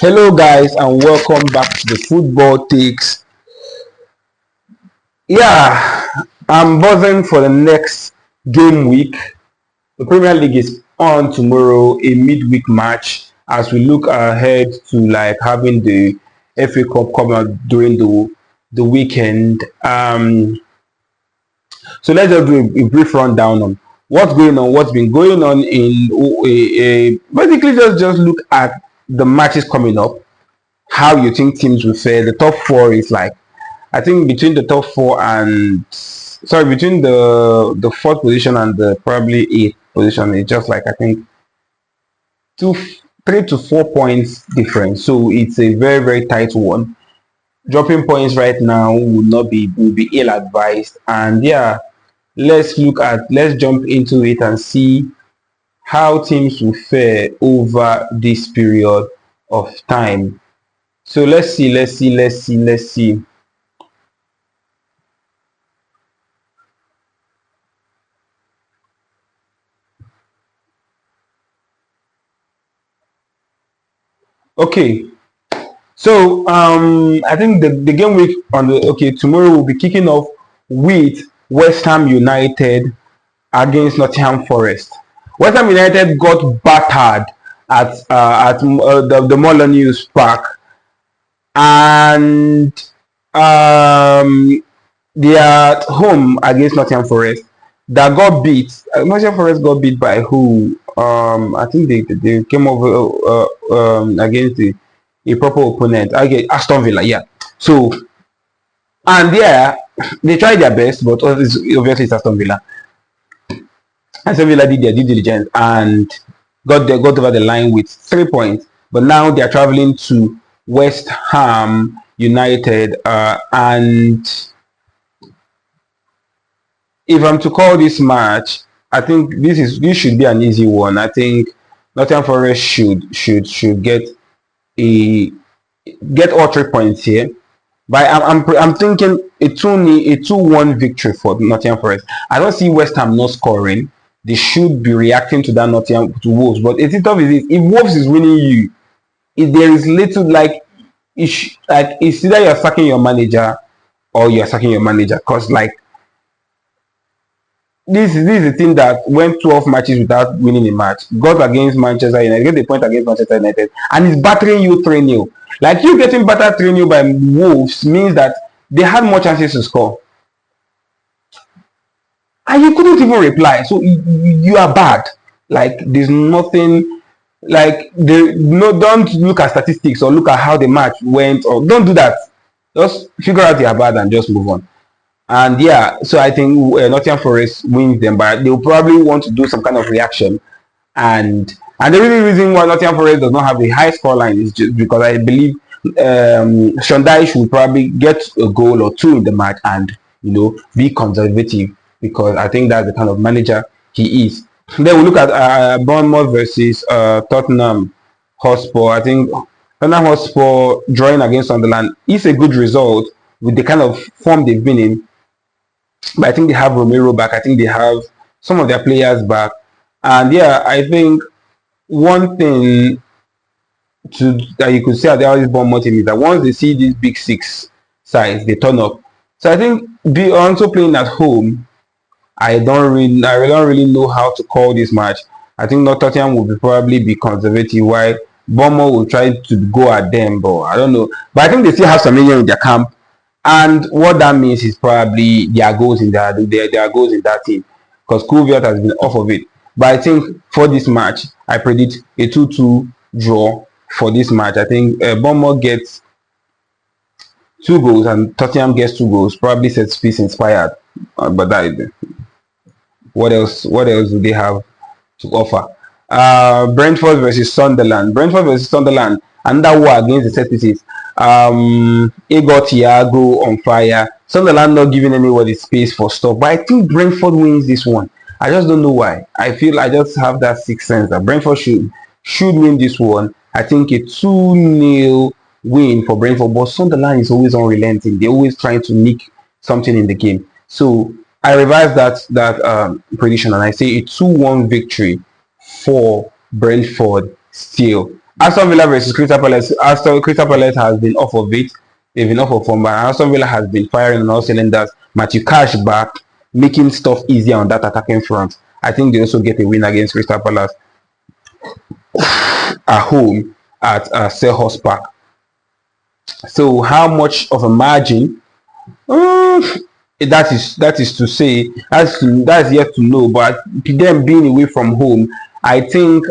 Hello, guys, and welcome back to the football takes. Yeah, I'm buzzing for the next game week. The Premier League is on tomorrow, a midweek match, as we look ahead to like having the FA Cup come out during the weekend. So let's just do a brief rundown on what's going on, what's been going on in basically just look at the matches coming up, how you think teams will fare. The top four is like, I think between the top four and between the fourth position and the probably eighth position, it's just like I think 3 to 4 points difference. So it's a very tight one. Dropping points right now will be ill advised. And yeah, let's jump into it and see how teams will fare over this period of time. So let's see. Okay. So I think the game week tomorrow will be kicking off with West Ham United against Nottingham Forest. West Ham United got battered at the Molineux Park, and they are at home against Nottingham Forest. That got beat. Nottingham Forest got beat by who? I think they came over against a proper opponent. Okay, Aston Villa. Yeah. So and yeah, they tried their best, but obviously it's Aston Villa. Aston Villa did their due diligence and got over the line with 3 points. But now they are traveling to West Ham United, and if I'm to call this match, I think this should be an easy one. I think Nottingham Forest should get all 3 points here. But I'm thinking a 2-1 victory for Nottingham Forest. I don't see West Ham not scoring. They should be reacting to that Nottingham to Wolves. But it's tough is this. If Wolves is winning you, if there is little it's either you're sacking your manager or you're sacking your manager. Because like this is the thing that went 12 matches without winning a match. Got against Manchester United, get the point against Manchester United, and is battering you 3-0. Like you getting battered 3-0 by Wolves means that they had more chances to score. And you couldn't even reply. So you are bad. Like there's nothing don't look at statistics or look at how the match went, or don't do that. Just figure out you're bad and just move on. And yeah, so I think Nottingham Forest wins them, but they'll probably want to do some kind of reaction. And the really reason why Nottingham Forest does not have a high scoreline is just because I believe Sean Dyche will probably get a goal or two in the match and be conservative, because I think that's the kind of manager he is. Then we look at Bournemouth versus Tottenham Hotspur. I think Tottenham Hotspur drawing against Sunderland is a good result with the kind of form they've been in. But I think they have Romero back. I think they have some of their players back. And yeah, I think one thing that you could say about this Bournemouth team is that once they see these big six sides, they turn up. So I think also playing at home, I don't really know how to call this match. I think Tottenham will probably be conservative, while Bournemouth will try to go at them, but I don't know. But I think they still have some million in their camp. And what that means is probably their goals in that team, because Kuviat has been off of it. But I think for this match, I predict a 2-2 draw for this match. I think Bournemouth gets 2 goals and Tottenham gets 2 goals. Probably sets piece inspired. But that, what else do they have to offer? Brentford versus Sunderland. Another war against the set pieces. Igor Thiago on fire. Sunderland not giving anybody space for stuff. But I think Brentford wins this one. I just don't know why. I feel I just have that sixth sense that Brentford should win this one. I think a 2-0 win for Brentford. But Sunderland is always unrelenting. They're always trying to nick something in the game. So I revised that prediction and I say a 2-1 victory for Brentford still. Aston Villa versus Crystal Palace. Crystal Palace has been off of it. They've been off of form, but Aston Villa has been firing on all cylinders. Matthew Cash back, making stuff easier on that attacking front. I think they also get a win against Crystal Palace at home at Selhurst Park. So, how much of a margin? That is to say, that's yet to know. But them being away from home, I think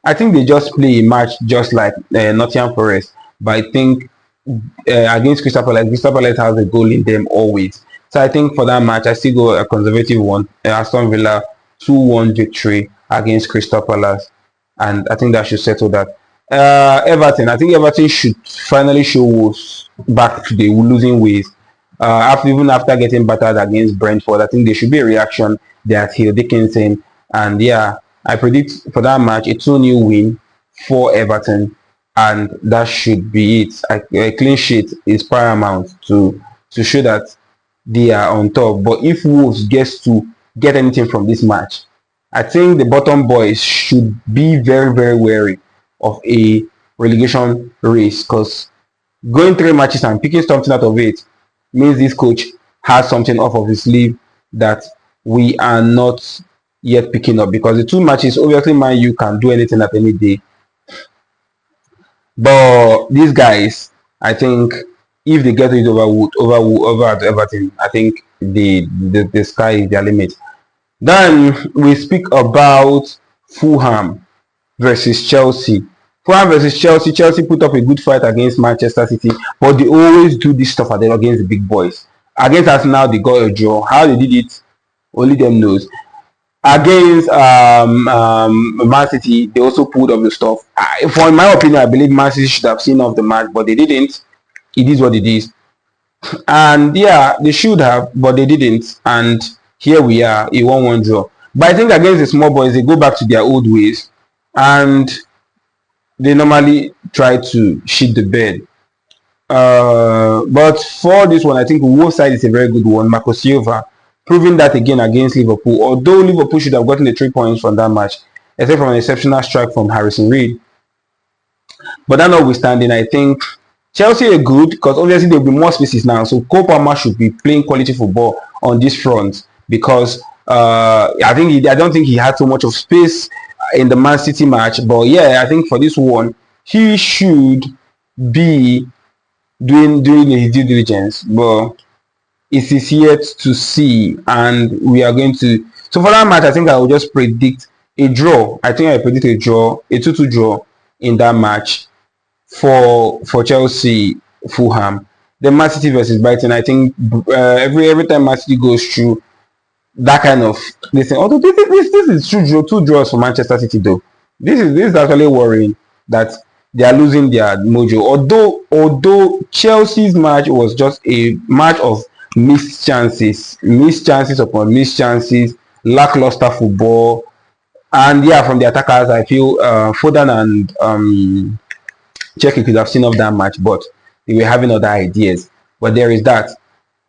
they just play a match just like Nottingham Forest. But I think against Crystal Palace has a goal in them always. So I think for that match, I still go a conservative one. Aston Villa 2-1 victory against Crystal Palace, and I think that should settle that. Everton, I think Everton should finally show Wolves back to the losing ways. Even after getting battered against Brentford, I think there should be a reaction there at Hill Dickinson, and yeah, I predict for that match a 2-0 win for Everton, and that should be it. A clean sheet is paramount to show that they are on top. But if Wolves gets to get anything from this match, I think the bottom boys should be very, very wary of a relegation race, because going 3 matches and picking something out of it means this coach has something off of his sleeve that we are not yet picking up. Because the 2 matches, obviously, Man U can do anything at any day. But these guys, I think, if they get it over at Everton, I think the sky is their limit. Then we speak about Fulham versus Chelsea. Fulham versus Chelsea. Chelsea put up a good fight against Manchester City, but they always do this stuff against the big boys. Against Arsenal, they got a draw. How they did it, only them knows. Against Man City, they also pulled up the stuff. In my opinion, I believe Man City should have seen off the match, but they didn't. It is what it is. And yeah, they should have, but they didn't. And here we are, a 1-1 draw. But I think against the small boys, they go back to their old ways, and they normally try to shit the bed. But for this one, I think Wolves side is a very good one. Marco Silva proving that again against Liverpool. Although Liverpool should have gotten the 3 points from that match, except from an exceptional strike from Harrison Reed. But that notwithstanding, I think Chelsea are good, because obviously there will be more spaces now. So Cole Palmer should be playing quality football on this front, because I don't think he had so much of space in the Man City match. But yeah, I think for this one, he should be doing his due diligence. But it is yet to see, and we are going to. So for that match, I think I will just predict a draw. I think I predict a draw, a 2-2 draw in that match for Chelsea Fulham. Then Man City versus Brighton. I think every time Man City goes through that kind of listen. Although this is two draws for Manchester City though. This is actually worrying that they are losing their mojo. Although Chelsea's match was just a match of missed chances upon missed chances, lackluster football, and yeah, from the attackers, I feel Foden and Czech could have seen off that match, but they were having other ideas. But there is that.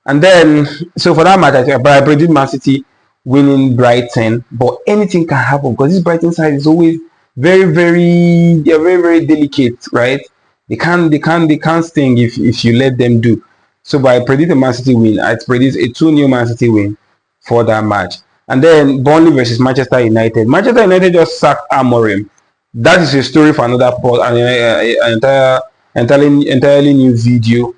And then, so for that match, I predict Man City winning Brighton, but anything can happen, because this Brighton side is always very, very delicate, right? They can't sting if you let them do. So by predicting Man City win, I predict a 2-0 Man City win for that match. And then Burnley versus Manchester United. Manchester United just sacked Amorim. That is a story for another part, an entirely new video.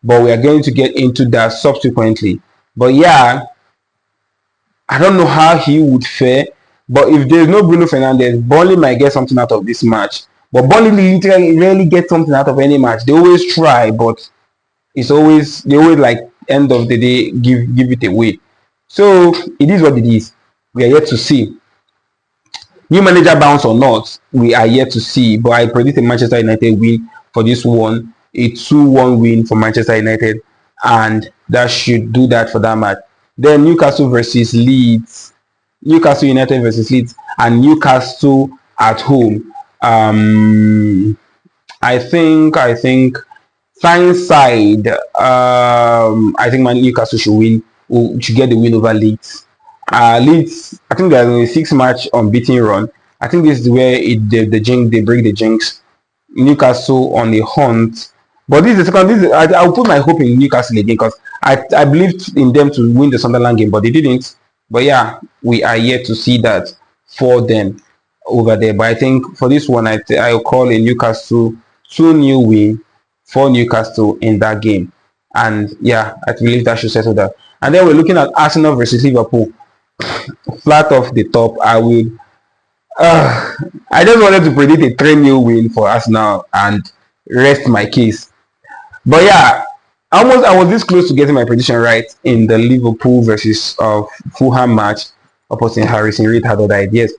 But we are going to get into that subsequently. But yeah, I don't know how he would fare. But if there's no Bruno Fernandes, Burnley might get something out of this match. But Burnley rarely get something out of any match. They always try, but they always like end of the day give it away. So it is what it is. We are yet to see. New manager bounce or not, we are yet to see. But I predict a Manchester United win for this one, a 2-1 win for Manchester United, and that should do that for that match. Then Newcastle versus Leeds, Newcastle United versus Leeds, and Newcastle at home. I think fine side. I think Newcastle should win. Should get the win over Leeds. Leeds, I think they're in a 6-match unbeaten run. I think this is where the jinx, they break the jinx. Newcastle on a hunt. But this is the second. I'll put my hope in Newcastle again because I believed in them to win the Sunderland game, but they didn't. But yeah, we are yet to see that for them over there. But I think for this one, I'll call a Newcastle 2-0 win for Newcastle in that game. And yeah, I believe that should settle that. And then we're looking at Arsenal versus Liverpool. Flat off the top, uh, I just wanted to predict a 3-0 win for Arsenal and rest my case. But yeah, I was this close to getting my prediction right in the Liverpool versus Fulham match opposite Harrison Reed had other ideas.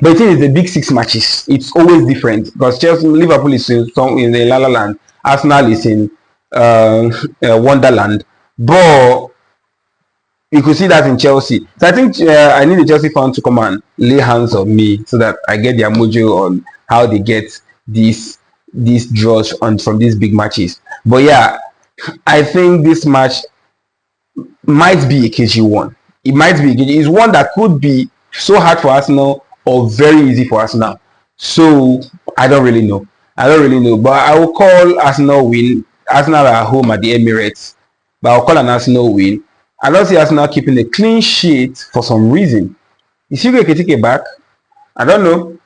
But the thing is, the big six matches, it's always different because Chelsea, Liverpool is in the La La Land, Arsenal is in Wonderland. But you could see that in Chelsea. So I think I need the Chelsea fan to come and lay hands on me so that I get their mojo on how they get these draws on from these big matches. But yeah, I think this match might be a KG one. It might be a KG. It's one that could be so hard for Arsenal or very easy for Arsenal. So I don't really know. But I will call Arsenal win. Arsenal are at home at the Emirates. But I'll call an Arsenal win. I don't see Arsenal keeping a clean sheet for some reason. Is Hugo Ekitike back? I don't know.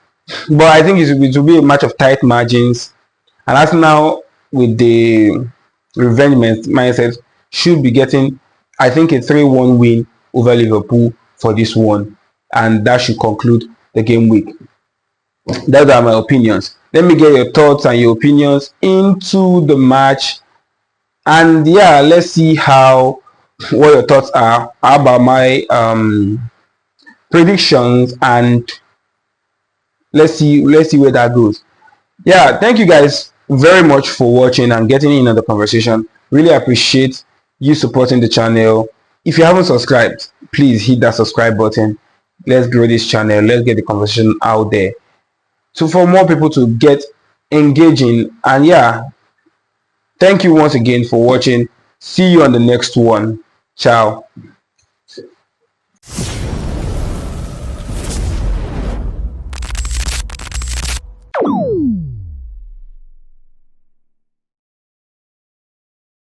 But I think it will be a match of tight margins. And Arsenal, with the revenge mindset, should be getting, I think, a 3-1 win over Liverpool for this one. And that should conclude the game week. Those are my opinions. Let me get your thoughts and your opinions into the match. And yeah, let's see what your thoughts are. How about my predictions, and let's see where that goes. Yeah, thank you guys very much for watching and getting in on the conversation. Really appreciate you supporting the channel. If you haven't subscribed, please hit that subscribe button. Let's grow this channel. Let's get the conversation out there, so for more people to get engaging. And yeah, thank you once again for watching. See you on the next one. Ciao.